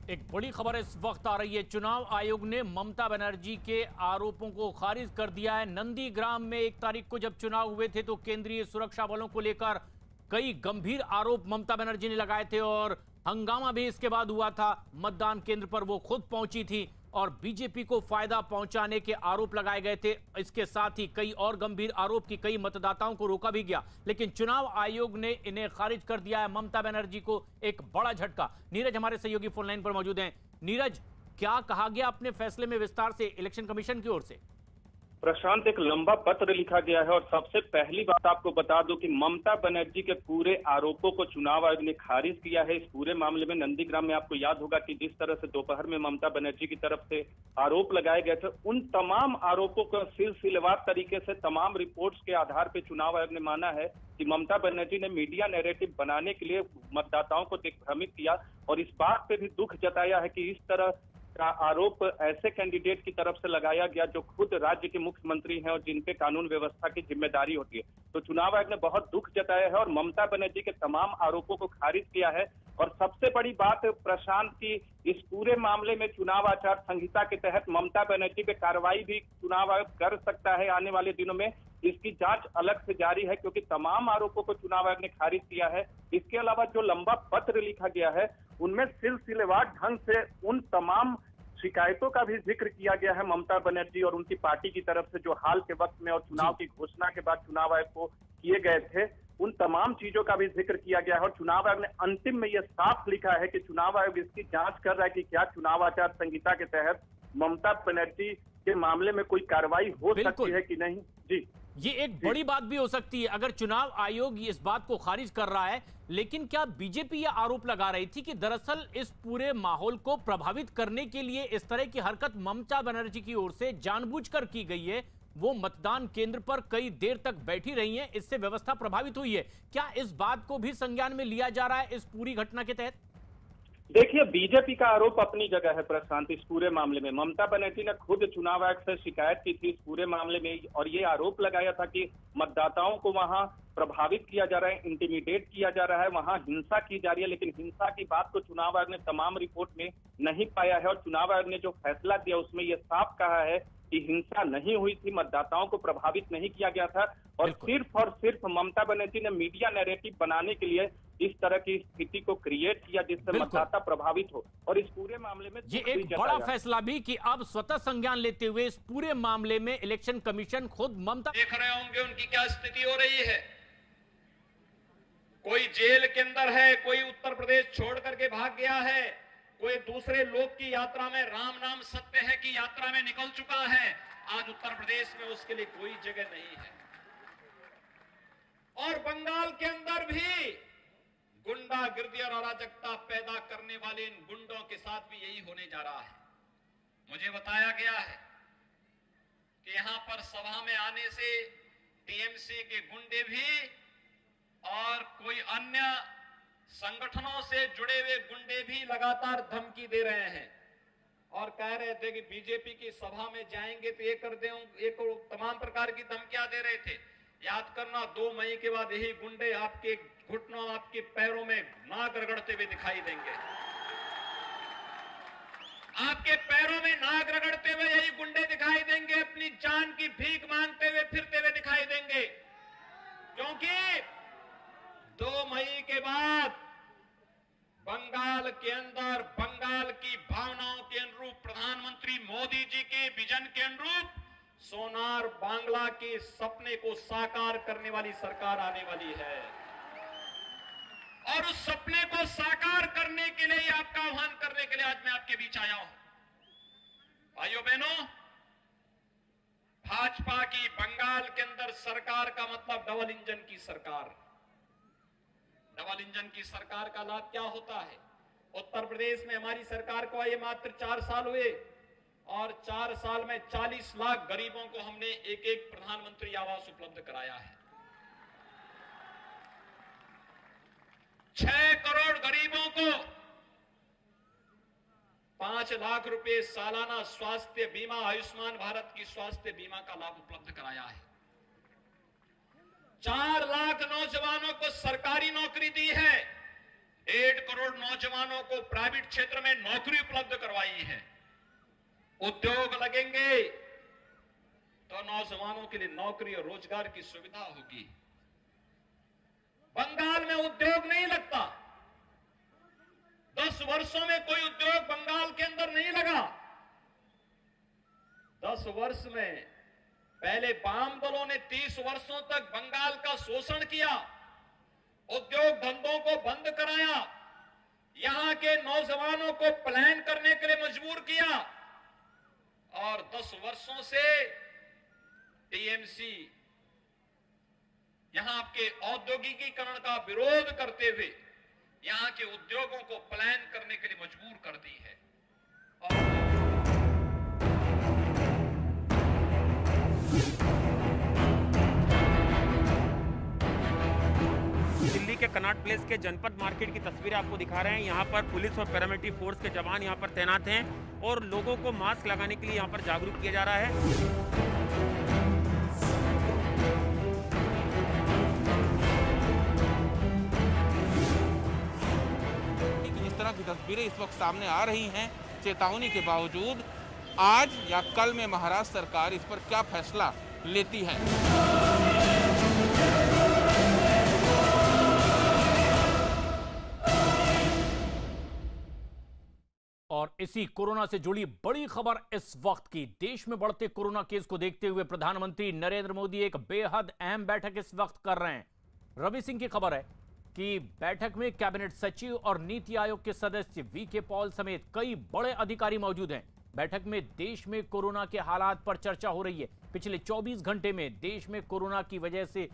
एक बड़ी खबर इस वक्त आ रही है। चुनाव आयोग ने ममता बनर्जी के आरोपों को खारिज कर दिया है। नंदीग्राम में 1 तारीख को जब चुनाव हुए थे तो केंद्रीय सुरक्षा बलों को लेकर कई गंभीर आरोप ममता बनर्जी ने लगाए थे और हंगामा भी इसके बाद हुआ था। मतदान केंद्र पर वो खुद पहुंची थी और बीजेपी को फायदा पहुंचाने के आरोप लगाए गए थे। इसके साथ ही कई और गंभीर आरोप की कई मतदाताओं को रोका भी गया, लेकिन चुनाव आयोग ने इन्हें खारिज कर दिया है। ममता बनर्जी को एक बड़ा झटका। नीरज हमारे सहयोगी फोन लाइन पर मौजूद हैं। नीरज, क्या कहा गया अपने फैसले में विस्तार से इलेक्शन कमीशन की ओर से? प्रशांत, एक लंबा पत्र लिखा गया है और सबसे पहली बात आपको बता दूं कि ममता बनर्जी के पूरे आरोपों को चुनाव आयोग ने खारिज किया है। इस पूरे मामले में नंदीग्राम में आपको याद होगा कि जिस तरह से दोपहर में ममता बनर्जी की तरफ से आरोप लगाए गए थे, उन तमाम आरोपों को सिलसिलेवार तरीके से तमाम रिपोर्ट्स के आधार पर चुनाव आयोग ने माना है कि ममता बनर्जी ने मीडिया नैरेटिव बनाने के लिए मतदाताओं को दिग्भ्रमित किया और इस बात पे भी दुख जताया है कि इस तरह का आरोप ऐसे कैंडिडेट की तरफ से लगाया गया जो खुद राज्य के मुख्यमंत्री हैं और जिन पे कानून व्यवस्था की जिम्मेदारी होती है। तो चुनाव आयोग ने बहुत दुख जताया है और ममता बनर्जी के तमाम आरोपों को खारिज किया है। और सबसे बड़ी बात प्रशांत की, इस पूरे मामले में चुनाव आचार संहिता के तहत ममता बनर्जी पे कार्रवाई भी चुनाव आयोग कर सकता है आने वाले दिनों में। इसकी जांच अलग से जारी है क्योंकि तमाम आरोपों को चुनाव आयोग ने खारिज किया है। इसके अलावा जो लंबा पत्र लिखा गया है उनमें सिलसिलेवार ढंग से उन तमाम शिकायतों का भी जिक्र किया गया है ममता बनर्जी और उनकी पार्टी की तरफ से, जो हाल के वक्त में और चुनाव की घोषणा के बाद चुनाव आयोग को किए गए थे। उन तमाम चीजों का भी जिक्र किया गया है और चुनाव आयोग ने अंतिम में यह साफ लिखा है कि चुनाव आयोग इसकी जांच कर रहा है कि क्या चुनाव आचार संहिता के तहत ममता बनर्जी के मामले में कोई कार्रवाई हो सकती है कि नहीं। जी, ये एक बड़ी बात भी हो सकती है अगर चुनाव आयोग इस बात को खारिज कर रहा है। लेकिन क्या बीजेपी यह आरोप लगा रही थी कि दरअसल इस पूरे माहौल को प्रभावित करने के लिए इस तरह की हरकत ममता बनर्जी की ओर से जानबूझकर की गई है? वो मतदान केंद्र पर कई देर तक बैठी रही हैं, इससे व्यवस्था प्रभावित हुई है। क्या इस बात को भी संज्ञान में लिया जा रहा है इस पूरी घटना के तहत? देखिए, बीजेपी का आरोप अपनी जगह है प्रशांत। इस पूरे मामले में ममता बनर्जी ने खुद चुनाव आयोग से शिकायत की थी इस पूरे मामले में और ये आरोप लगाया था कि मतदाताओं को वहां प्रभावित किया जा रहा है, इंटिमिडेट किया जा रहा है, वहां हिंसा की जा रही है। लेकिन हिंसा की बात को चुनाव आयोग ने तमाम रिपोर्ट में नहीं पाया है और चुनाव आयोग ने जो फैसला दिया उसमें यह साफ कहा है कि हिंसा नहीं हुई थी, मतदाताओं को प्रभावित नहीं किया गया था और सिर्फ ममता बनर्जी ने मीडिया नैरेटिव बनाने के लिए इस तरह की स्थिति को क्रिएट किया जिससे मतदाता प्रभावित हो। और इस पूरे मामले में ये एक बड़ा फैसला भी कि अब स्वतः संज्ञान लेते हुए इस पूरे मामले में इलेक्शन कमीशन खुद ममता देख रहे होंगे उनकी क्या स्थिति हो रही है। कोई जेल के अंदर है, कोई उत्तर प्रदेश छोड़ करके भाग गया है, कोई दूसरे लोक की यात्रा में, राम नाम सत्य है की यात्रा में निकल चुका है। आज उत्तर प्रदेश में उसके लिए कोई जगह नहीं है। और बंगाल के अंदर भी गुंडागिर्दी और अराजकता पैदा करने वाले इन गुंडों के साथ भी यही होने जा रहा है। मुझे बताया गया है कि यहां पर सभा में आने से टीएमसी के गुंडे भी और कोई अन्य संगठनों से जुड़े हुए गुंडे भी लगातार धमकी दे रहे हैं और कह रहे थे कि बीजेपी की सभा में जाएंगे तो ये कर देंगे, एक तमाम प्रकार की धमकियां दे रहे थे। याद करना, 2 मई के बाद यही गुंडे आपके घुटनों, आपके पैरों में नाक रगड़ते हुए दिखाई देंगे। आपके पैरों में नाक रगड़ते हुए यही गुंडे दिखाई देंगे, अपनी जान की भीख मांगते हुए फिरते हुए दिखाई देंगे। क्योंकि 2 मई के बाद बंगाल के अंदर बंगाल की भावनाओं के अनुरूप, प्रधानमंत्री मोदी जी के विजन के अनुरूप सोनार बांग्ला के सपने को साकार करने वाली सरकार आने वाली है। और उस सपने को साकार करने के लिए, आपका आह्वान करने के लिए आज मैं आपके बीच आया हूं। भाइयों बहनों, भाजपा की बंगाल के अंदर सरकार का मतलब डबल इंजन की सरकार। डबल इंजन की सरकार का लाभ क्या होता है? उत्तर प्रदेश में हमारी सरकार को आए मात्र 4 साल हुए और 4 साल में 40 लाख गरीबों को हमने एक प्रधानमंत्री आवास उपलब्ध कराया है। 6 करोड़ गरीबों को 5 लाख रुपए सालाना स्वास्थ्य बीमा, आयुष्मान भारत की स्वास्थ्य बीमा का लाभ उपलब्ध कराया है। 4 लाख नौजवानों को सरकारी नौकरी दी है। 1.5 करोड़ नौजवानों को प्राइवेट क्षेत्र में नौकरी उपलब्ध करवाई है। उद्योग लगेंगे तो नौजवानों के लिए नौकरी और रोजगार की सुविधा होगी। बंगाल में उद्योग नहीं लगता, 10 वर्षों में कोई उद्योग बंगाल के अंदर नहीं लगा। 10 वर्ष में पहले वाम दलों ने 30 वर्षों तक बंगाल का शोषण किया, उद्योग धंधों को बंद कराया, यहां के नौजवानों को पलायन करने के लिए मजबूर किया और 10 वर्षों से टीएमसी यहां आपके औद्योगिकीकरण का विरोध करते हुए यहां के उद्योगों को पलायन करने के लिए मजबूर करती है। दिल्ली के कनॉट प्लेस के जनपद मार्केट की तस्वीरें आपको दिखा रहे हैं। यहाँ पर पुलिस और पैरामिलिट्री फोर्स के जवान यहाँ पर तैनात हैं और लोगों को मास्क लगाने के लिए यहाँ पर जागरूक किया जा रहा है। जिस तरह की तस्वीरें इस वक्त सामने आ रही हैं, चेतावनी के बावजूद आज या कल में महाराष्ट्र सरकार इस पर क्या फैसला लेती है। और इसी कोरोना से जुड़ी बड़ी खबर इस वक्त की। देश में बढ़ते कोरोना केस को देखते हुए प्रधानमंत्री नरेंद्र मोदी एक बेहद अहम बैठक इस वक्त कर रहे हैं। रवि सिंह की खबर है कि बैठक में कैबिनेट सचिव और नीति आयोग के सदस्य वीके पॉल समेत कई बड़े अधिकारी मौजूद हैं। बैठक में देश में कोरोना के हालात पर चर्चा हो रही है। पिछले 24 घंटे में देश में कोरोना की वजह से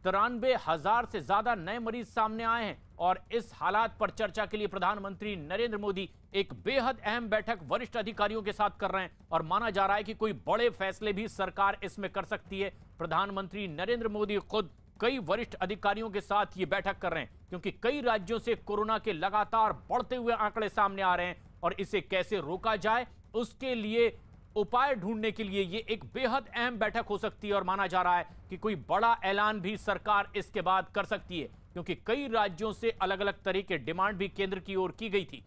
93,000 से ज्यादा नए मरीज सामने आए हैं और इस हालात पर चर्चा के लिए प्रधानमंत्री नरेंद्र मोदी एक बेहद अहम बैठक वरिष्ठ अधिकारियों के साथ कर रहे हैं और माना जा रहा है कि कोई बड़े फैसले भी सरकार इसमें कर सकती है। प्रधानमंत्री नरेंद्र मोदी खुद कई वरिष्ठ अधिकारियों के साथ ये बैठक कर रहे हैं क्योंकि कई राज्यों से कोरोना के लगातार बढ़ते हुए आंकड़े सामने आ रहे हैं और इसे कैसे रोका जाए उसके लिए उपाय ढूंढने के लिए ये एक बेहद अहम बैठक हो सकती है और माना जा रहा है कि कोई बड़ा ऐलान भी सरकार इसके बाद कर सकती है क्योंकि कई राज्यों से अलग अलग तरह के डिमांड भी केंद्र की ओर की गई थी।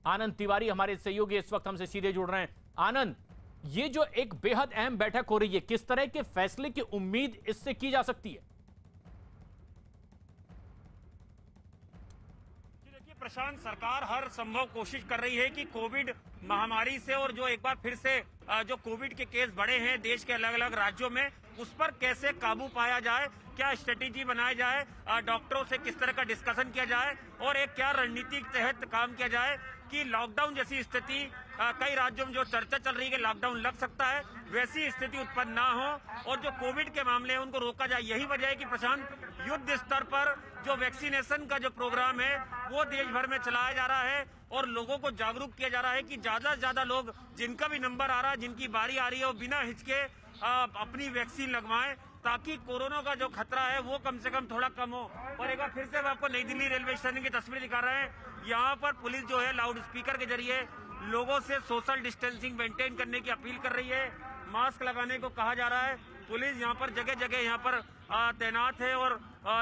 आनंद तिवारी हमारे सहयोगी इस वक्त हमसे सीधे जुड़ रहे हैं। आनंद, ये जो एक बेहद अहम बैठक हो रही है, किस तरह के फैसले की उम्मीद इससे की जा सकती है? प्रशांत, सरकार हर संभव कोशिश कर रही है कि कोविड महामारी से और जो एक बार फिर से जो कोविड के केस बढ़े हैं देश के अलग अलग राज्यों में, उस पर कैसे काबू पाया जाए, क्या स्ट्रेटेजी बनाया जाए, डॉक्टरों से किस तरह का डिस्कशन किया जाए और एक क्या रणनीति के तहत काम किया जाए कि लॉकडाउन जैसी स्थिति कई राज्यों में जो चर्चा चल रही है कि लॉकडाउन लग सकता है, वैसी स्थिति उत्पन्न ना हो और जो कोविड के मामले हैं उनको रोका जाए। यही वजह है कि प्रशांत, युद्ध स्तर पर जो वैक्सीनेशन का जो प्रोग्राम है वो देश भर में चलाया जा रहा है और लोगों को जागरूक किया जा रहा है कि ज्यादा से ज्यादा लोग जिनका भी नंबर आ रहा है, जिनकी बारी आ रही है, वो बिना हिचके अपनी वैक्सीन लगवाएं ताकि कोरोना का जो खतरा है वो कम से कम थोड़ा कम हो। और एक बार फिर से आपको नई दिल्ली रेलवे स्टेशन की तस्वीर दिखा रहे हैं। यहाँ पर पुलिस जो है लाउड स्पीकर के जरिए लोगों से सोशल डिस्टेंसिंग मेंटेन करने की अपील कर रही है, मास्क लगाने को कहा जा रहा है। पुलिस यहाँ पर जगह जगह यहाँ पर तैनात है और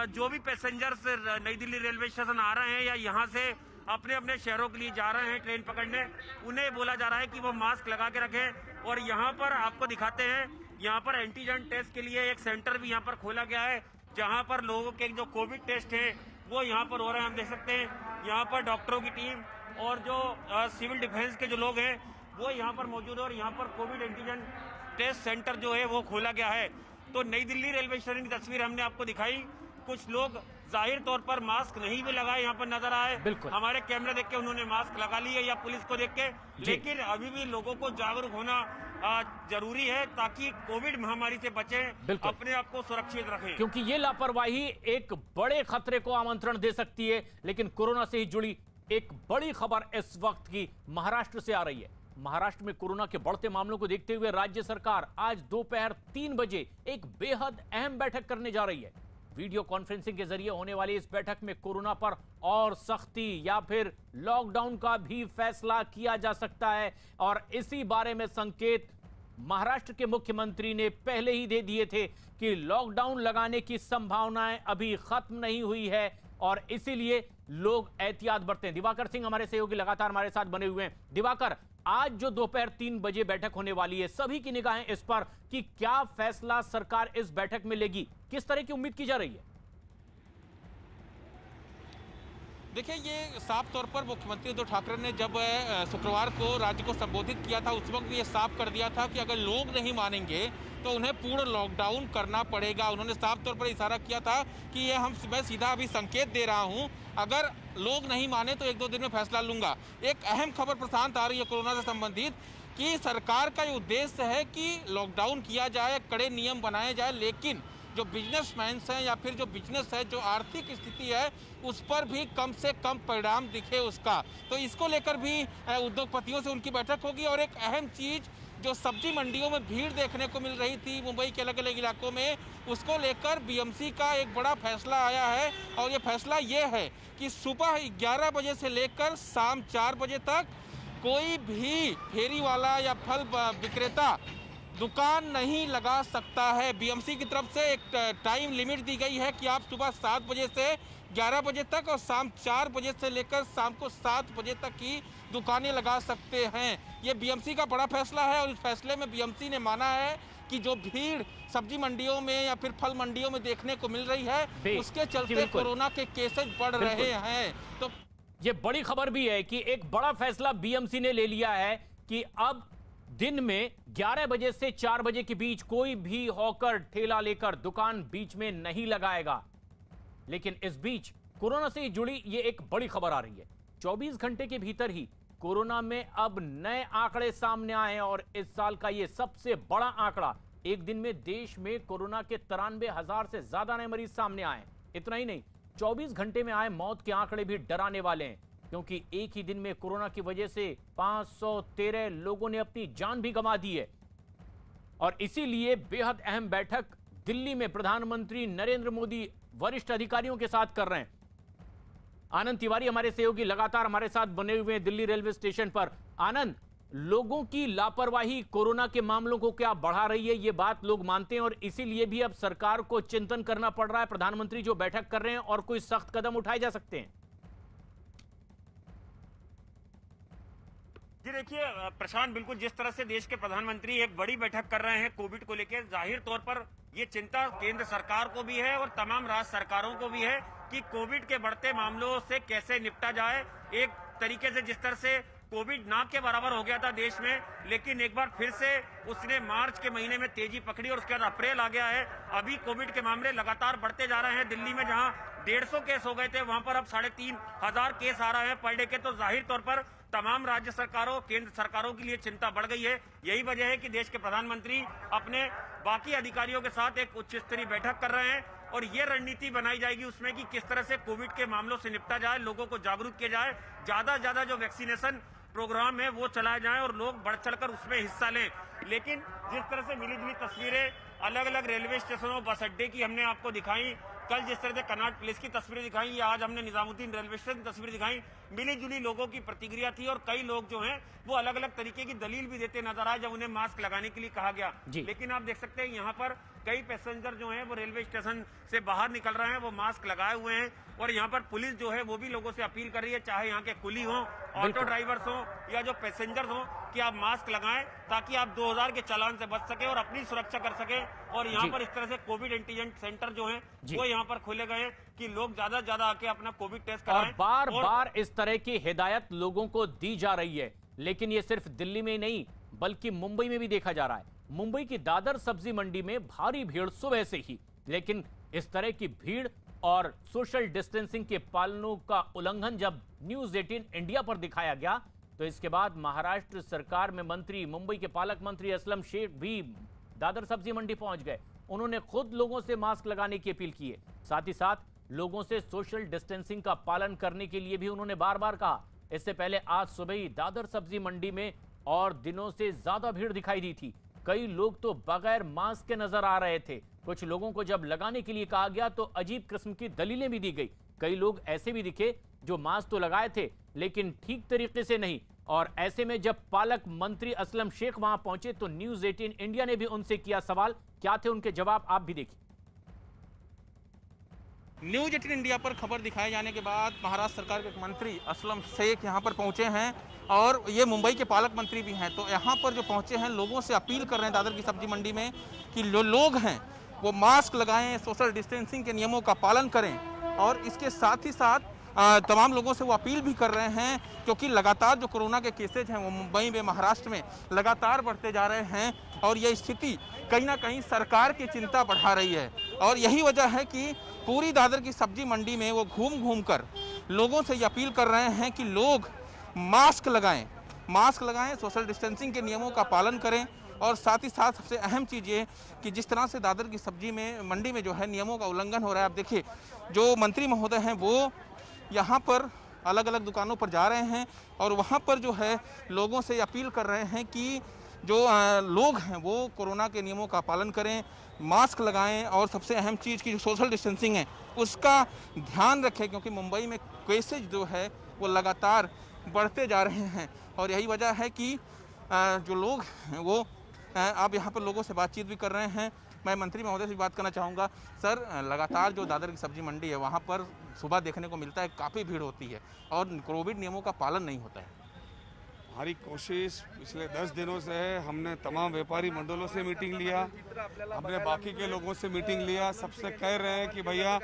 जो भी पैसेंजर्स नई दिल्ली रेलवे स्टेशन आ रहे हैं या यहाँ से अपने अपने शहरों के लिए जा रहे हैं ट्रेन पकड़ने, उन्हें बोला जा रहा है कि वो मास्क लगा के रखें। और यहाँ पर आपको दिखाते हैं, यहाँ पर एंटीजन टेस्ट के लिए एक सेंटर भी यहाँ पर खोला गया है जहाँ पर लोगों के जो कोविड टेस्ट है वो यहाँ पर हो रहे हैं। हम देख सकते हैं यहाँ पर डॉक्टरों की टीम और जो सिविल डिफेंस के जो लोग हैं वो यहाँ पर मौजूद है और यहाँ पर कोविड एंटीजन टेस्ट सेंटर जो है वो खोला गया है। तो नई दिल्ली रेलवे स्टेशन की तस्वीर हमने आपको दिखाई। कुछ लोग जाहिर तौर पर मास्क नहीं भी लगाए यहाँ पर नजर आए, हमारे कैमरा देख के उन्होंने मास्क लगा लिए या पुलिस को देख के, लेकिन अभी भी लोगों को जागरूक होना जरूरी है ताकि कोविड महामारी से बचें, अपने आप को सुरक्षित रखें, क्योंकि ये लापरवाही एक बड़े खतरे को आमंत्रण दे सकती है। लेकिन कोरोना से ही जुड़ी एक बड़ी खबर इस वक्त की महाराष्ट्र से आ रही है। महाराष्ट्र में कोरोना के बढ़ते मामलों को देखते हुए राज्य सरकार आज दोपहर 3 बजे एक बेहद अहम बैठक करने जा रही है। वीडियो कॉन्फ्रेंसिंग के जरिए होने वाली इस बैठक में कोरोना पर और सख्ती या फिर लॉकडाउन का भी फैसला किया जा सकता है और इसी बारे में संकेत महाराष्ट्र के मुख्यमंत्री ने पहले ही दे दिए थे कि लॉकडाउन लगाने की संभावनाएं अभी खत्म नहीं हुई है, और इसीलिए लोग एहतियात बरतें। दिवाकर सिंह हमारे सहयोगी लगातार हमारे साथ बने हुए हैं। दिवाकर, आज जो दोपहर 3 बजे बैठक होने वाली है, सभी की निगाहें इस पर कि क्या फैसला सरकार इस बैठक में लेगी, किस तरह की उम्मीद की जा रही है? देखिए, ये साफ तौर पर मुख्यमंत्री उद्धव ठाकरे ने जब शुक्रवार को राज्य को संबोधित किया था, उस वक्त ये साफ कर दिया था कि अगर लोग नहीं मानेंगे तो उन्हें पूर्ण लॉकडाउन करना पड़ेगा। उन्होंने साफ तौर पर इशारा किया था कि ये मैं सीधा अभी संकेत दे रहा हूं, अगर लोग नहीं माने तो 1-2 दिन में फैसला लूंगा। एक अहम खबर प्रशांत आ रही है कोरोना से संबंधित कि सरकार का ये उद्देश्य है कि लॉकडाउन किया जाए, कड़े नियम बनाए जाए, लेकिन जो बिजनेसमैन हैं या फिर जो बिजनेस है, जो आर्थिक स्थिति है, उस पर भी कम से कम परिणाम दिखे उसका। तो इसको लेकर भी उद्योगपतियों से उनकी बैठक होगी। और एक अहम चीज़, जो सब्जी मंडियों में भीड़ देखने को मिल रही थी मुंबई के अलग अलग इलाकों में, उसको लेकर बीएमसी का एक बड़ा फैसला आया है। और ये फैसला ये है कि सुबह 11 बजे से लेकर शाम 4 बजे तक कोई भी फेरी वाला या फल विक्रेता दुकान नहीं लगा सकता है। बीएमसी की तरफ से एक टाइम लिमिट दी गई है कि आप सुबह 7 बजे से 11 बजे तक और शाम 4 बजे से लेकर शाम को 7 बजे तक की दुकानें लगा सकते हैं। ये बीएमसी का बड़ा फैसला है और इस फैसले में बीएमसी ने माना है कि जो भीड़ सब्जी मंडियों में या फिर फल मंडियों में देखने को मिल रही है, उसके चलते कोरोना के केसेज बढ़ रहे हैं। तो ये बड़ी खबर भी है कि एक बड़ा फैसला बीएमसी ने ले लिया है कि अब दिन में 11 बजे से 4 बजे के बीच कोई भी हॉकर ठेला लेकर दुकान बीच में नहीं लगाएगा। लेकिन इस बीच कोरोना से जुड़ी ये एक बड़ी खबर आ रही है। 24 घंटे के भीतर ही कोरोना में अब नए आंकड़े सामने आए हैं और इस साल का ये सबसे बड़ा आंकड़ा, एक दिन में देश में कोरोना के 93,000 से ज्यादा नए मरीज सामने आए। इतना ही नहीं, 24 घंटे में आए मौत के आंकड़े भी डराने वाले हैं, क्योंकि एक ही दिन में कोरोना की वजह से 513 लोगों ने अपनी जान भी गंवा दी है। और इसीलिए बेहद अहम बैठक दिल्ली में प्रधानमंत्री नरेंद्र मोदी वरिष्ठ अधिकारियों के साथ कर रहे हैं। आनंद तिवारी हमारे सहयोगी लगातार हमारे साथ बने हुए हैं दिल्ली रेलवे स्टेशन पर। आनंद, लोगों की लापरवाही कोरोना के मामलों को क्या बढ़ा रही है, ये बात लोग मानते हैं और इसीलिए भी अब सरकार को चिंतन करना पड़ रहा है। प्रधानमंत्री जो बैठक कर रहे हैं और कोई सख्त कदम उठाए जा सकते हैं। जी देखिए प्रशांत, बिल्कुल जिस तरह से देश के प्रधानमंत्री एक बड़ी बैठक कर रहे हैं कोविड को लेकर, जाहिर तौर पर ये चिंता केंद्र सरकार को भी है और तमाम राज्य सरकारों को भी है कि कोविड के बढ़ते मामलों से कैसे निपटा जाए। एक तरीके से जिस तरह से कोविड ना के बराबर हो गया था देश में, लेकिन एक बार फिर से उसने मार्च के महीने में तेजी पकड़ी और उसके बाद अप्रैल आ गया है। अभी कोविड के मामले लगातार बढ़ते जा रहे हैं। दिल्ली में जहां 150 केस हो गए थे, वहां पर अब 3,500 केस आ रहे हैं पर डे के। तो जाहिर तौर पर तमाम राज्य सरकारों, केंद्र सरकारों के लिए चिंता बढ़ गई है। यही वजह है कि देश के प्रधानमंत्री अपने बाकी अधिकारियों के साथ एक उच्च स्तरीय बैठक कर रहे हैं और ये रणनीति बनाई जाएगी उसमें कि किस तरह से कोविड के मामलों से निपटा जाए, लोगों को जागरूक किया जाए, ज्यादा से ज्यादा जो वैक्सीनेशन प्रोग्राम है वो चलाए जाएं और लोग बढ़ चढ़कर उसमें हिस्सा लें। लेकिन जिस तरह से मिली जुली तस्वीरें अलग अलग रेलवे स्टेशनों, बस अड्डे की हमने आपको दिखाई, कल जिस तरह से कनॉट प्लेस की तस्वीरें दिखाई, या आज हमने निजामुद्दीन रेलवे स्टेशन की तस्वीर दिखाई, मिली जुली लोगों की प्रतिक्रिया थी और कई लोग जो हैं वो अलग अलग तरीके की दलील भी देते नजर आए जब उन्हें मास्क लगाने के लिए कहा गया। लेकिन आप देख सकते हैं यहाँ पर कई पैसेंजर जो हैं वो रेलवे स्टेशन से बाहर निकल रहे हैं, वो मास्क लगाए हुए हैं और यहाँ पर पुलिस जो है वो भी लोगों से अपील कर रही है, चाहे यहाँ के कुली हो, ऑटो ड्राइवर्स हो या जो पैसेंजर्स हो, कि आप मास्क लगाएं ताकि आप 2000 के चालान से बच सके और अपनी सुरक्षा कर सके। और यहाँ पर इस तरह से कोविड एंटीजन सेंटर जो है वो यहाँ पर खोले गए कि लोग ज्यादा से ज्यादा आके अपना कोविड टेस्ट कराएं। और बार बार इस तरह की हिदायत लोगों को दी जा रही है, लेकिन ये सिर्फ दिल्ली में नहीं बल्कि मुंबई में भी देखा जा रहा है। मुंबई की दादर सब्जी मंडी में भारी भीड़ सुबह से ही, लेकिन इस तरह की भीड़ और सोशल डिस्टेंसिंग के पालनों का उल्लंघन जब न्यूज 18 इंडिया पर दिखाया गया तो इसके बाद महाराष्ट्र सरकार में मंत्री, मुंबई के पालक मंत्री असलम शेख भी दादर सब्जी मंडी पहुंच गए। उन्होंने खुद लोगों से मास्क लगाने की अपील की है, साथ ही साथ लोगों से सोशल डिस्टेंसिंग का पालन करने के लिए भी उन्होंने बार बार कहा। इससे पहले आज सुबह ही दादर सब्जी मंडी में और दिनों से ज्यादा भीड़ दिखाई दी थी। कई लोग तो बगैर मास्क के नजर आ रहे थे। कुछ लोगों को जब लगाने के लिए कहा गया तो अजीब किस्म की दलीलें भी दी गई। कई लोग ऐसे भी दिखे जो मास्क तो लगाए थे लेकिन ठीक तरीके से नहीं। और ऐसे में जब पालक मंत्री असलम शेख वहां पहुंचे तो न्यूज 18 इंडिया ने भी उनसे किया सवाल। क्या थे उनके जवाब, आप भी देखिए। न्यूज 18 इंडिया पर खबर दिखाए जाने के बाद महाराष्ट्र सरकार के मंत्री असलम शेख यहाँ पर पहुँचे हैं और ये मुंबई के पालक मंत्री भी हैं। तो यहाँ पर जो पहुँचे हैं लोगों से अपील कर रहे हैं दादर की सब्जी मंडी में कि लोग हैं वो मास्क लगाएं, सोशल डिस्टेंसिंग के नियमों का पालन करें और इसके साथ ही साथ तमाम लोगों से वो अपील भी कर रहे हैं क्योंकि लगातार जो कोरोना के केसेज हैं वो मुंबई में, महाराष्ट्र में लगातार बढ़ते जा रहे हैं और ये स्थिति कहीं ना कहीं सरकार की चिंता बढ़ा रही है। और यही वजह है कि पूरी दादर की सब्जी मंडी में वो घूम घूम कर लोगों से ये अपील कर रहे हैं कि लोग मास्क लगाएं, सोशल डिस्टेंसिंग के नियमों का पालन करें और साथ ही साथ सबसे अहम चीज़ ये कि जिस तरह से दादर की सब्जी में मंडी में जो है नियमों का उल्लंघन हो रहा है। आप देखिए जो मंत्री महोदय हैं वो यहाँ पर अलग अलग दुकानों पर जा रहे हैं और वहाँ पर जो है लोगों से अपील कर रहे हैं कि जो लोग हैं वो कोरोना के नियमों का पालन करें, मास्क लगाएं और सबसे अहम चीज़ की जो सोशल डिस्टेंसिंग है उसका ध्यान रखें क्योंकि मुंबई में केसेज जो है वो लगातार बढ़ते जा रहे हैं। और यही वजह है कि जो लोग हैं वो आप यहाँ पर लोगों से बातचीत भी कर रहे हैं। मैं मंत्री महोदय से बात करना चाहूँगा। सर, लगातार जो दादर की सब्जी मंडी है वहाँ पर सुबह देखने को मिलता है काफ़ी भीड़ होती है और कोविड नियमों का पालन नहीं होता है। हमारी कोशिश पिछले 10 दिनों से है। हमने तमाम व्यापारी मंडलों से मीटिंग लिया, हमने बाकी के लोगों से मीटिंग लिया। सबसे कह रहे हैं कि भैया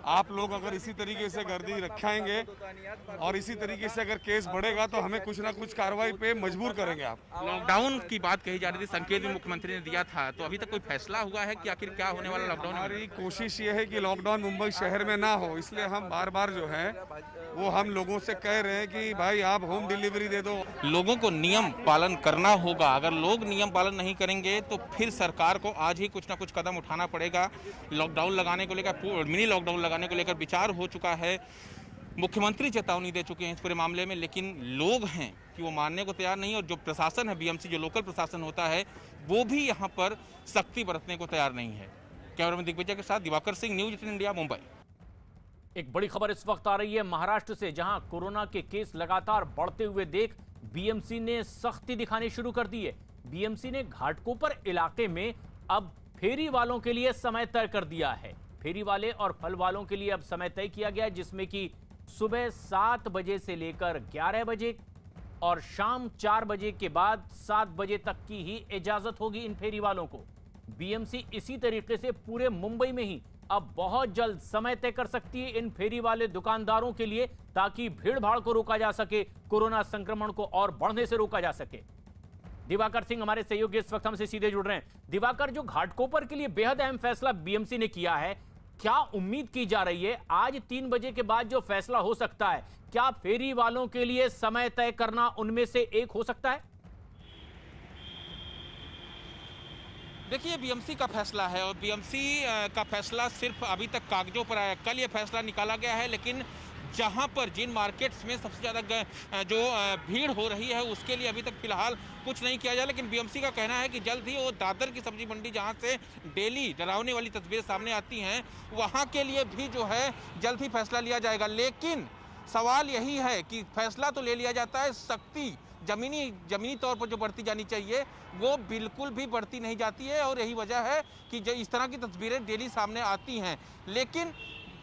आप लोग अगर इसी तरीके से गर्दी रखाएंगे और इसी तरीके से अगर केस बढ़ेगा तो हमें कुछ ना कुछ कार्रवाई पे मजबूर करेंगे। आप लॉकडाउन की बात कही जा रही थी, संकेत भी मुख्यमंत्री ने दिया था, तो अभी तक कोई फैसला हुआ है कि आखिर क्या होने वाला लॉकडाउन? हमारी कोशिश ये है कि लॉकडाउन मुंबई शहर में ना हो, इसलिए हम बार बार जो है वो हम लोगों से कह रहे हैं कि भाई आप होम डिलीवरी दे दो। लोगों को नियम पालन करना होगा। अगर लोग नियम पालन नहीं करेंगे तो फिर सरकार को आज ही कुछ ना कुछ कदम उठाना पड़ेगा। लॉकडाउन लगाने को लेकर, मिनी लॉकडाउन लगाने को लेकर विचार हो चुका है। मुख्यमंत्री चेतावनी दे चुके हैं इस पूरे मामले में, लेकिन लोग हैं कि वो मानने को तैयार नहीं और जो प्रशासन है, बीएमसी जो लोकल प्रशासन होता है, वो भी यहाँ पर सख्ती बरतने को तैयार नहीं है। कैमरामैन दिग्विजय के साथ दिवाकर सिंह, न्यूज 18 इंडिया, मुंबई। एक बड़ी खबर इस वक्त आ रही है महाराष्ट्र से, जहां कोरोना के केस लगातार बढ़ते हुए देख बीएमसी ने सख्ती दिखानी शुरू कर दी है। बीएमसी ने घाटकोपर इलाके में अब फेरी वालों के लिए समय तय कर दिया है। फेरी वाले और फल वालों के लिए अब समय तय किया गया है, जिसमें कि सुबह 7 बजे से लेकर 11 बजे और शाम 4 बजे के बाद 7 बजे तक की ही इजाजत होगी इन फेरी वालों को। बीएमसी इसी तरीके से पूरे मुंबई में ही अब बहुत जल्द समय तय कर सकती है इन फेरी वाले दुकानदारों के लिए, ताकि भीड़ भाड़ को रोका जा सके, कोरोना संक्रमण को और बढ़ने से रोका जा सके। दिवाकर सिंह हमारे सहयोगी इस वक्त हमसे सीधे जुड़ रहे हैं। दिवाकर, जो घाटकोपर के लिए बेहद अहम फैसला बीएमसी ने किया है, क्या उम्मीद की जा रही है आज 3 बजे के बाद जो फैसला हो सकता है, क्या फेरी वालों के लिए समय तय करना उनमें से एक हो सकता है? देखिए, बीएमसी का फैसला है और बीएमसी का फैसला सिर्फ अभी तक कागजों पर आया। कल ये फैसला निकाला गया है, लेकिन जहां पर जिन मार्केट्स में सबसे ज़्यादा जो भीड़ हो रही है उसके लिए अभी तक फिलहाल कुछ नहीं किया जाए। लेकिन बीएमसी का कहना है कि जल्द ही वो दादर की सब्जी मंडी, जहां से डेली डरावने वाली तस्वीरें सामने आती हैं, वहां के लिए भी जो है जल्द ही फैसला लिया जाएगा। लेकिन सवाल यही है कि फैसला तो ले लिया जाता है, सख्ती जमीनी तौर पर जो बढ़ती जानी चाहिए वो बिल्कुल भी बढ़ती नहीं जाती है। और यही वजह है कि जो इस तरह की तस्वीरें डेली सामने आती हैं। लेकिन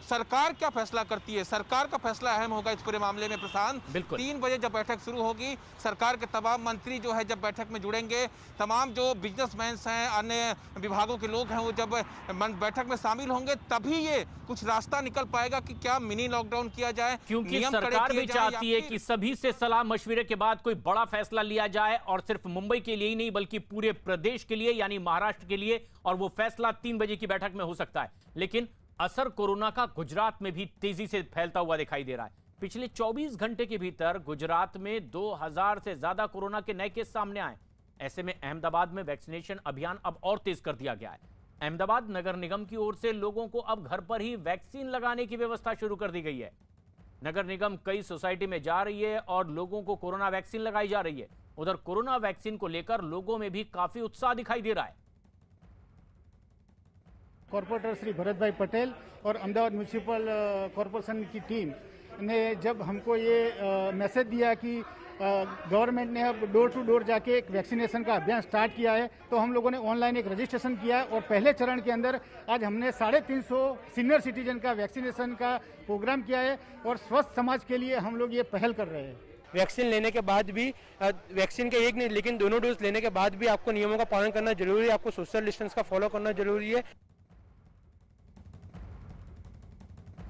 सरकार क्या फैसला करती है, सरकार का फैसला अहम होगा इस पूरे मामले में। प्रशांत, 3 बजे जब बैठक शुरू होगी, सरकार के तमाम मंत्री जो है जब बैठक में जुड़ेंगे, तमाम जो बिजनेसमैन हैं, अन्य विभागों के लोग हैं, वो जब बैठक में शामिल होंगे तभी ये कुछ रास्ता निकल पाएगा कि क्या मिनी लॉकडाउन किया जाए। क्योंकि सरकार भी चाहती है कि सभी से सलाह मशविरे के बाद कोई बड़ा फैसला लिया जाए, और सिर्फ मुंबई के लिए ही नहीं बल्कि पूरे प्रदेश के लिए, यानी महाराष्ट्र के लिए, और वो फैसला 3 बजे की बैठक में हो सकता है। लेकिन असर कोरोना का गुजरात में भी तेजी से फैलता हुआ दिखाई दे रहा है। पिछले 24 घंटे के भीतर गुजरात में 2000 से ज्यादा कोरोना के नए केस सामने आए। ऐसे में अहमदाबाद में वैक्सीनेशन अभियान अब और तेज कर दिया गया है। अहमदाबाद नगर निगम की ओर से लोगों को अब घर पर ही वैक्सीन लगाने की व्यवस्था शुरू कर दी गई है। नगर निगम कई सोसाइटी में जा रही है और लोगों को कोरोना वैक्सीन लगाई जा रही है। उधर कोरोना वैक्सीन को लेकर लोगों में भी काफी उत्साह दिखाई दे रहा है। कॉर्पोरेटर श्री भरत भाई पटेल और अहमदाबाद म्यूनिसिपल कॉरपोरेशन की टीम ने जब हमको ये मैसेज दिया कि गवर्नमेंट ने अब डोर टू डोर जाके एक वैक्सीनेशन का अभियान स्टार्ट किया है। तो हम लोगों ने ऑनलाइन एक रजिस्ट्रेशन किया है और पहले चरण के अंदर आज हमने 350 सीनियर सिटीजन का वैक्सीनेशन का प्रोग्राम किया है और स्वस्थ समाज के लिए हम लोग ये पहल कर रहे हैं। वैक्सीन लेने के बाद भी, वैक्सीन के एक नहीं लेकिन दोनों डोज लेने के बाद भी आपको नियमों का पालन करना जरूरी है, आपको सोशल डिस्टेंस का फॉलो करना जरूरी है।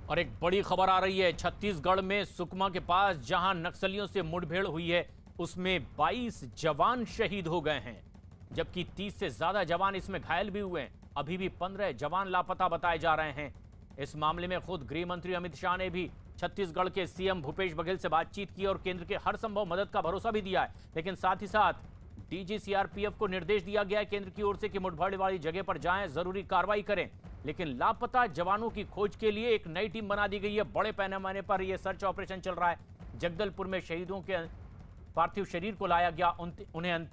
और एक बड़ी खबर आ रही है छत्तीसगढ़ में सुकमा के पास जहां नक्सलियों से मुठभेड़ हुई है उसमें 22 जवान शहीद हो गए हैं, जबकि 30 से ज्यादा जवान इसमें घायल भी हुए हैं। अभी भी 15 जवान लापता बताए जा रहे हैं। इस मामले में खुद गृह मंत्री अमित शाह ने भी छत्तीसगढ़ के सीएम भूपेश बघेल से बातचीत की और केंद्र के हर संभव मदद का भरोसा भी दिया है। लेकिन साथ ही साथ डीजी सीआरपीएफ को निर्देश दिया गया है केंद्र की ओर से कि मुठभेड़ वाली जगह पर जाएं, जरूरी कार्रवाई करें। लेकिन लापता जवानों की खोज के लिए एक नई टीम बना दी गई है। बड़े पैमाने पर यह सर्च ऑपरेशन चल रहा है। जगदलपुर में शहीदों के पार्थिव शरीर को लाया गया, उन्हें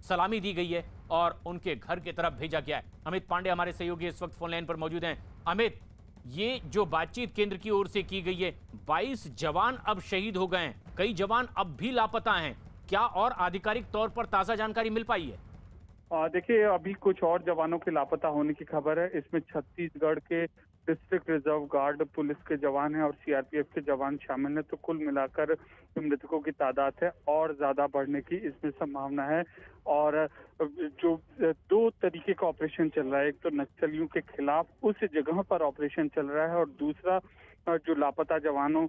सलामी दी गई है और उनके घर की तरफ भेजा गया है। अमित पांडे हमारे सहयोगी इस वक्त फोन लाइन पर मौजूद हैं। अमित, ये जो बातचीत केंद्र की ओर से की गई है, 22 जवान अब शहीद हो गए हैं, कई जवान अब भी लापता हैं, क्या और आधिकारिक तौर पर ताजा जानकारी मिल पाई है? देखिए, अभी कुछ और जवानों के लापता होने की खबर है। इसमें छत्तीसगढ़ के डिस्ट्रिक्ट रिजर्व गार्ड पुलिस के जवान हैं और सीआरपीएफ के जवान शामिल हैं। तो कुल मिलाकर मृतकों की तादाद है और ज्यादा बढ़ने की इसमें संभावना है। और जो 2 तरीके का ऑपरेशन चल रहा है, एक तो नक्सलियों के खिलाफ उस जगह पर ऑपरेशन चल रहा है और दूसरा जो लापता जवानों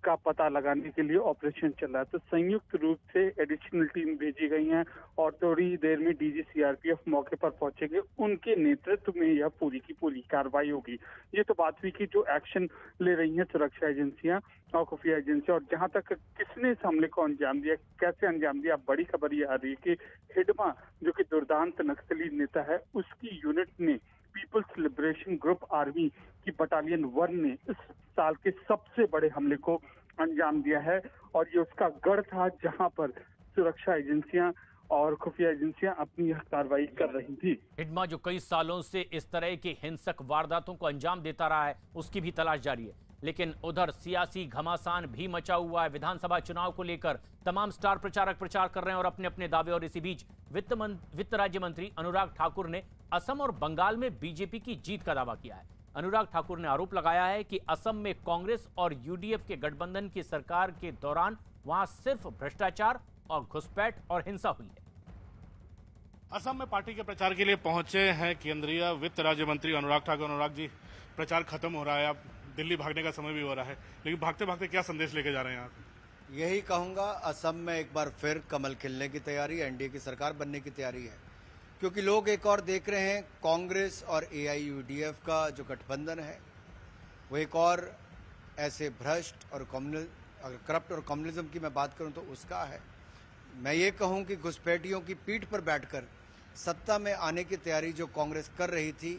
का पता लगाने के लिए ऑपरेशन चल रहा है। तो संयुक्त रूप से एडिशनल टीम भेजी गई हैं और थोड़ी देर में डीजी सीआरपीएफ मौके पर पहुंचेंगे। उनके नेतृत्व में यह पूरी की पूरी कार्रवाई होगी। ये तो बात हुई कि जो एक्शन ले रही हैं सुरक्षा एजेंसियां और खुफिया एजेंसियां, और जहां तक किसने इस हमले को अंजाम दिया, कैसे अंजाम दिया, बड़ी खबर ये आ रही है कि हिडमा जो कि दुर्दांत नक्सली नेता है, उसकी यूनिट ने पीपल्स लिबरेशन ग्रुप आर्मी की बटालियन 1 ने इस साल के सबसे बड़े हमले को अंजाम दिया है। और ये उसका गढ़ था जहां पर सुरक्षा एजेंसियां और खुफिया एजेंसियां अपनी यह कार्रवाई कर रही थी। हिडमा जो कई सालों से इस तरह की हिंसक वारदातों को अंजाम देता रहा है, उसकी भी तलाश जारी है। लेकिन उधर सियासी घमासान भी मचा हुआ है। विधानसभा चुनाव को लेकर तमाम स्टार प्रचारक प्रचार कर रहे हैं और अपने अपने दावे। और इसी बीच वित्त राज्य मंत्री अनुराग ठाकुर ने असम और बंगाल में बीजेपी की जीत का दावा किया है। अनुराग ठाकुर ने आरोप लगाया है कि असम में कांग्रेस और यूडीएफ के गठबंधन की सरकार के दौरान वहां सिर्फ भ्रष्टाचार और घुसपैठ और हिंसा हुई है। असम में पार्टी के प्रचार के लिए पहुंचे हैं केंद्रीय वित्त राज्य मंत्री अनुराग ठाकुर। अनुराग जी, प्रचार खत्म हो रहा है, अब दिल्ली भागने का समय भी हो रहा है, लेकिन भागते भागते क्या संदेश लेके जा रहे हैं आप? यही कहूंगा, असम में एक बार फिर कमल खिलने की तैयारी, एनडीए की सरकार बनने की तैयारी है। क्योंकि लोग एक और देख रहे हैं, कांग्रेस और एआईयूडीएफ का जो गठबंधन है वो एक और ऐसे भ्रष्ट और करप्ट और कम्युनिज्म की मैं बात करूं तो उसका है। मैं ये कहूं कि घुसपैठियों की पीठ पर बैठकर सत्ता में आने की तैयारी जो कांग्रेस कर रही थी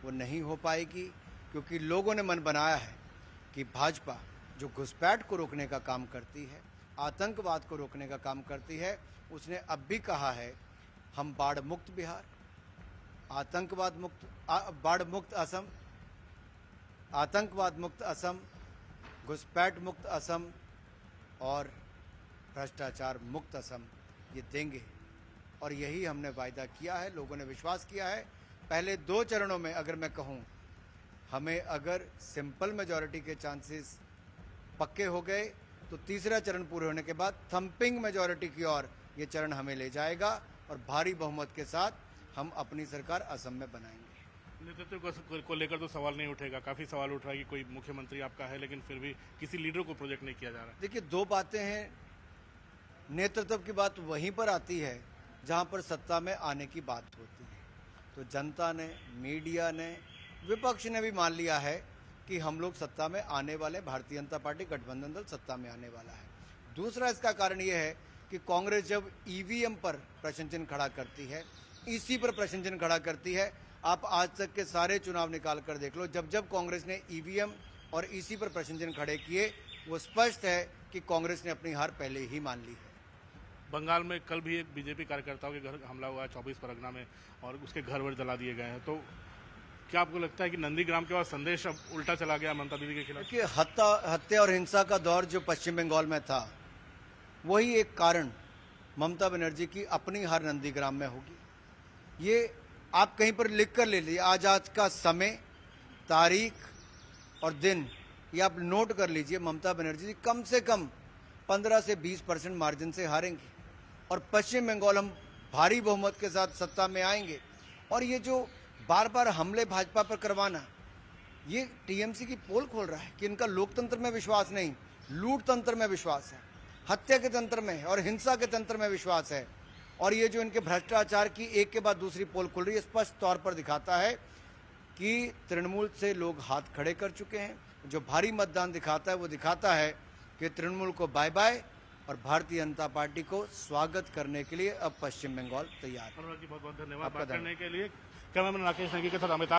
वो नहीं हो पाएगी, क्योंकि लोगों ने मन बनाया है कि भाजपा जो घुसपैठ को रोकने का काम करती है, आतंकवाद को रोकने का काम करती है, उसने अब भी कहा है हम बाढ़ मुक्त बिहार, आतंकवाद मुक्त, बाढ़ मुक्त असम, आतंकवाद मुक्त असम, घुसपैठ मुक्त असम और भ्रष्टाचार मुक्त असम ये देंगे। और यही हमने वायदा किया है, लोगों ने विश्वास किया है। पहले 2 चरणों में अगर मैं कहूं, हमें अगर सिंपल मेजॉरिटी के चांसेस पक्के हो गए तो तीसरा चरण पूरे होने के बाद थंपिंग मेजॉरिटी की ओर ये चरण हमें ले जाएगा और भारी बहुमत के साथ हम अपनी सरकार असम में बनाएंगे। नेतृत्व को लेकर तो सवाल नहीं उठेगा, काफी सवाल उठ रहा है कि कोई मुख्यमंत्री आपका है लेकिन फिर भी किसी लीडर को प्रोजेक्ट नहीं किया जा रहा है। देखिए, 2 बातें हैं। नेतृत्व की बात वहीं पर आती है जहां पर सत्ता में आने की बात होती है। तो जनता ने, मीडिया ने, विपक्ष ने भी मान लिया है कि हम लोग सत्ता में आने वाले, भारतीय जनता पार्टी गठबंधन दल सत्ता में आने वाला है। दूसरा इसका कारण यह है कि कांग्रेस जब ईवीएम पर प्रश्न चिन्ह खड़ा करती है, ईसी पर प्रश्न चिन्ह खड़ा करती है, आप आज तक के सारे चुनाव निकाल कर देख लो, जब जब कांग्रेस ने ईवीएम और ईसी पर प्रश्न चिन्ह खड़े किए, वो स्पष्ट है कि कांग्रेस ने अपनी हार पहले ही मान ली है। बंगाल में कल भी एक बीजेपी कार्यकर्ताओं के घर हमला हुआ है 24 परगना में, और उसके घर वर जला दिए गए हैं। तो क्या आपको लगता है कि नंदीग्राम के बाद संदेश अब उल्टा चला गया ममता दीदी के खिलाफ? देखिए, हत्या और हिंसा का दौर जो पश्चिम बंगाल में था, वही एक कारण ममता बनर्जी की अपनी हार नंदीग्राम में होगी। ये आप कहीं पर लिख कर ले लीजिए, आज का समय, तारीख और दिन, ये आप नोट कर लीजिए। ममता बनर्जी जी कम से कम 15 से 20% मार्जिन से हारेंगे और पश्चिम बंगाल हम भारी बहुमत के साथ सत्ता में आएंगे। और ये जो बार बार हमले भाजपा पर करवाना, ये टीएमसी की पोल खोल रहा है कि इनका लोकतंत्र में विश्वास नहीं, लूट तंत्र में विश्वास है, हत्या के तंत्र में और हिंसा के तंत्र में विश्वास है। और ये जो इनके भ्रष्टाचार की एक के बाद दूसरी पोल खुल रही है, स्पष्ट तौर पर दिखाता है कि तृणमूल से लोग हाथ खड़े कर चुके हैं। जो भारी मतदान दिखाता है वो दिखाता है कि तृणमूल को बाय बाय और भारतीय जनता पार्टी को स्वागत करने के लिए अब पश्चिम बंगाल तैयार है। बहुत बहुत धन्यवाद बात करने के लिए। कैमरामैन राकेश नेगी के साथ अमिताभ।